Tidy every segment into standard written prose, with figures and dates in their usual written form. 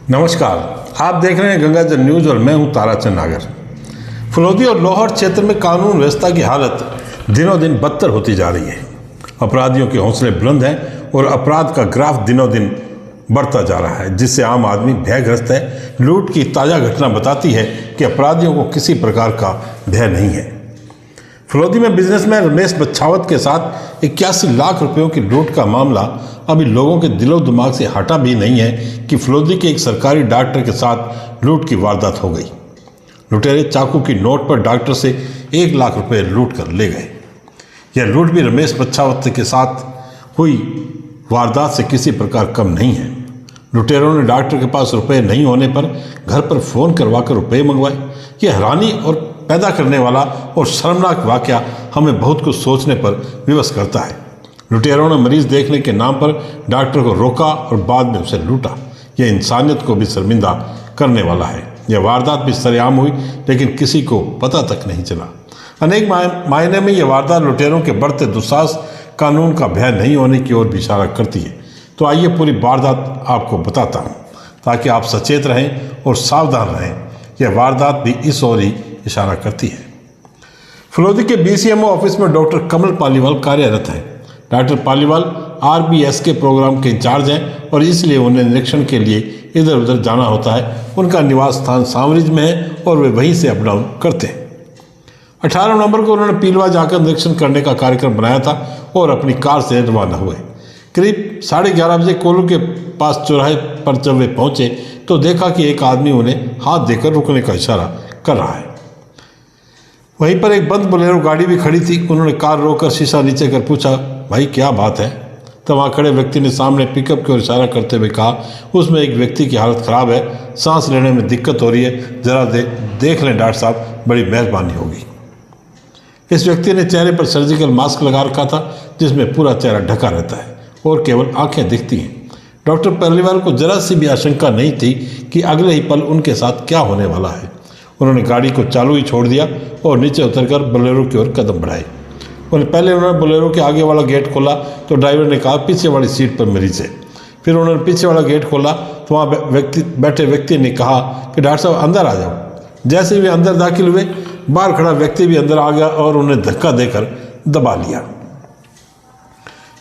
नमस्कार, आप देख रहे हैं गंगाजल न्यूज और मैं हूं ताराचंद नागर। फलोदी और लोहर क्षेत्र में कानून व्यवस्था की हालत दिनों दिन बदतर होती जा रही है। अपराधियों के हौसले बुलंद हैं और अपराध का ग्राफ दिनों दिन बढ़ता जा रहा है, जिससे आम आदमी भयग्रस्त है। लूट की ताज़ा घटना बताती है कि अपराधियों को किसी प्रकार का भय नहीं है। फलोदी में बिजनेसमैन रमेश बच्छावत के साथ 81 लाख रुपयों की लूट का मामला अभी लोगों के दिलो दिमाग से हटा भी नहीं है कि फलोदी के एक सरकारी डॉक्टर के साथ लूट की वारदात हो गई। लुटेरे चाकू की नोट पर डॉक्टर से 1 लाख रुपए लूट कर ले गए। यह लूट भी रमेश बच्छावत के साथ हुई वारदात से किसी प्रकार कम नहीं है। लुटेरों ने डॉक्टर के पास रुपए नहीं होने पर घर पर फ़ोन करवाकर रुपए मंगवाए। यह हैरानी और पैदा करने वाला और शर्मनाक वाकया हमें बहुत कुछ सोचने पर विवश करता है। लुटेरों ने मरीज देखने के नाम पर डॉक्टर को रोका और बाद में उसे लूटा। यह इंसानियत को भी शर्मिंदा करने वाला है। यह वारदात भी सरेआम हुई, लेकिन किसी को पता तक नहीं चला। अनेक मायने में यह वारदात लुटेरों के बढ़ते दुस्साहस, कानून का भय नहीं होने की ओर भी इशारा करती है। तो आइए पूरी वारदात आपको बताता हूँ, ताकि आप सचेत रहें और सावधान रहें। यह वारदात भी इस ओर ही इशारा करती है। फलोदी के BCMO ऑफिस में डॉक्टर कमल पालीवाल कार्यरत हैं। डॉक्टर पालीवाल RBS के प्रोग्राम के इंचार्ज हैं और इसलिए उन्हें निरीक्षण के लिए इधर उधर जाना होता है। उनका निवास स्थान सांवरिज में है और वे वहीं से अप डाउन करते हैं। 18 नवंबर को उन्होंने पीलवा जाकर निरीक्षण करने का कार्यक्रम बनाया था और अपनी कार से रवाना हुए। करीब 11:30 बजे कोलू के पास चौराहे पर जब वे पहुंचे तो देखा कि एक आदमी उन्हें हाथ देकर रुकने का इशारा कर रहा है। वहीं पर एक बंद बोलेरो गाड़ी भी खड़ी थी। उन्होंने कार रोककर शीशा नीचे कर पूछा, भाई क्या बात है? तब वहाँ खड़े व्यक्ति ने सामने पिकअप की ओर इशारा करते हुए कहा, उसमें एक व्यक्ति की हालत ख़राब है, सांस लेने में दिक्कत हो रही है, ज़रा देख लें डॉक्टर साहब, बड़ी मेहरबानी होगी। इस व्यक्ति ने चेहरे पर सर्जिकल मास्क लगा रखा था, जिसमें पूरा चेहरा ढका रहता है और केवल आंखें दिखती हैं। डॉक्टर पालीवाल को जरा सी भी आशंका नहीं थी कि अगले ही पल उनके साथ क्या होने वाला है। उन्होंने गाड़ी को चालू ही छोड़ दिया और नीचे उतरकर बोलेरो की ओर कदम बढ़ाए। पहले उन्होंने बोलेरो के आगे वाला गेट खोला तो ड्राइवर ने कहा, पीछे वाली सीट पर मरीज है। फिर उन्होंने पीछे वाला गेट खोला तो वहाँ बैठे व्यक्ति ने कहा कि डॉक्टर साहब अंदर आ जाओ। जैसे ही वे अंदर दाखिल हुए, बाहर खड़ा व्यक्ति भी अंदर आ गया और उन्हें धक्का देकर दबा लिया।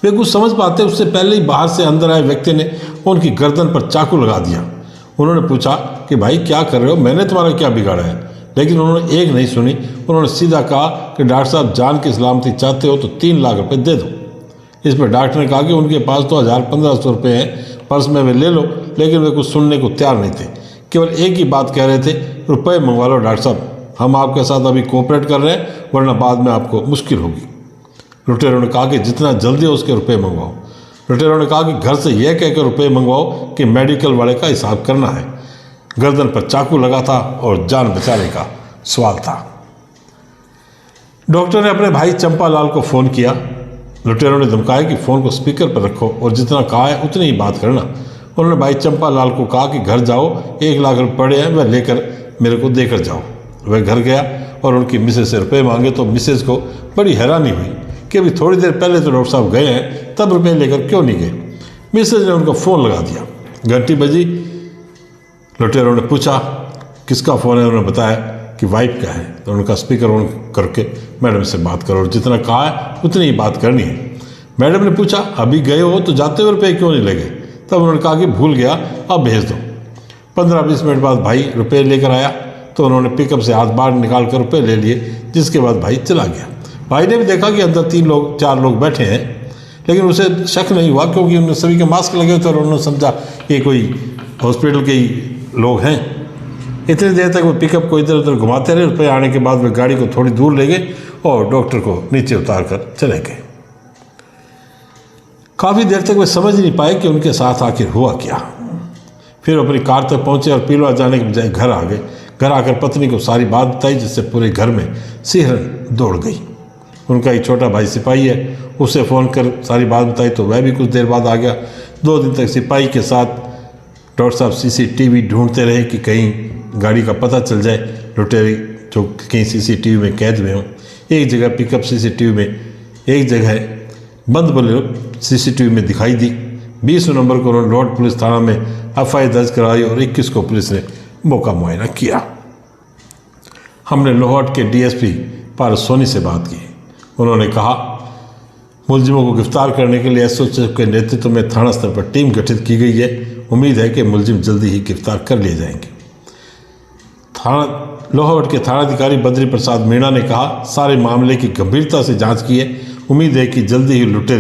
वे कुछ समझ पाते उससे पहले ही बाहर से अंदर आए व्यक्ति ने उनकी गर्दन पर चाकू लगा दिया। उन्होंने पूछा कि भाई क्या कर रहे हो, मैंने तुम्हारा क्या बिगाड़ा है? लेकिन उन्होंने एक नहीं सुनी। उन्होंने सीधा कहा कि डॉक्टर साहब जान की सलामती चाहते हो तो 3 लाख रुपए दे दो। इस पर डॉक्टर ने कहा कि उनके पास तो 1500 रुपये हैं, पर्स में वे ले लो। लेकिन वे कुछ सुनने को तैयार नहीं थे, केवल एक ही बात कह रहे थे, रुपये मंगवा लो डॉक्टर साहब, हम आपके साथ अभी कोऑपरेट कर रहे हैं, वरना बाद में आपको मुश्किल होगी। लुटेरों ने कहा कि जितना जल्दी हो उसके रुपये मंगवाओ। लुटेरों ने कहा कि घर से यह कहकर रुपये मंगवाओ कि मेडिकल वाले का हिसाब करना है। गर्दन पर चाकू लगा था और जान बचाने का सवाल था। डॉक्टर ने अपने भाई चंपालाल को फ़ोन किया। लुटेरों ने धमकाया कि फ़ोन को स्पीकर पर रखो और जितना कहा है उतनी ही बात करना। उन्होंने भाई चंपालाल को कहा कि घर जाओ, 1 लाख रुपये पड़े हैं, वह लेकर मेरे को देकर जाओ। वह घर गया और उनकी मिसेज से रुपये मांगे तो मिसेज को बड़ी हैरानी हुई कि अभी थोड़ी देर पहले तो डॉक्टर साहब गए हैं, तब रुपये लेकर क्यों नहीं गए? मिसेज ने उनका फ़ोन लगा दिया। घंटी बजी। लुटेरों ने पूछा किसका फ़ोन है? उन्होंने बताया कि वाइफ का है। तो उनका स्पीकर ऑन करके मैडम से बात करो और जितना कहा है उतनी ही बात करनी है। मैडम ने पूछा अभी गए हो तो जाते हुए रुपये क्यों नहीं लगे? तब उन्होंने कहा कि भूल गया, अब भेज दो। 15-20 मिनट बाद भाई रुपये लेकर आया तो उन्होंने पिकअप से हाथ बाहर निकाल कर रुपये ले लिए, जिसके बाद भाई चला गया। भाई ने भी देखा कि अंदर 4 लोग बैठे हैं, लेकिन उसे शक नहीं हुआ क्योंकि उन्होंने सभी के मास्क लगे थे और उन्होंने समझा कि कोई हॉस्पिटल के ही लोग हैं। इतनी देर तक वो पिकअप को इधर उधर घुमाते रहे। रुपये आने के बाद वे गाड़ी को थोड़ी दूर ले गए और डॉक्टर को नीचे उतार कर चले गए। काफ़ी देर तक वे समझ नहीं पाए कि उनके साथ आखिर हुआ क्या। फिर अपनी कार तक पहुंचे और पीलवा जाने के बजाय घर आ गए। घर आकर पत्नी को सारी बात बताई, जिससे पूरे घर में सिहरन दौड़ गई। उनका एक छोटा भाई सिपाही है, उसे फ़ोन कर सारी बात बताई तो वह भी कुछ देर बाद आ गया। 2 दिन तक सिपाही के साथ डॉक्टर साहब CCTV ढूंढते रहे कि कहीं गाड़ी का पता चल जाए, लुटेरे जो कहीं CCTV में कैद में हो। एक जगह पिकअप CCTV में, एक जगह बंद बोलेरो CCTV में दिखाई दी। 20 नवंबर को उन्होंने लोहट पुलिस थाना में एफआईआर दर्ज कराई और 21 को पुलिस ने मौका मुआयना किया। हमने लोहट के डीएसपी पारस सोनी से बात की। उन्होंने कहा, मुलजिमों को गिरफ्तार करने के लिए एसओजी के नेतृत्व में थाना स्तर पर टीम गठित की गई है। उम्मीद है कि मुलजिम जल्दी ही गिरफ्तार कर लिए जाएंगे। लोहट के थानाधिकारी बद्री प्रसाद मीणा ने कहा, सारे मामले की गंभीरता से जांच की है। उम्मीद है कि जल्दी ही लुटेरे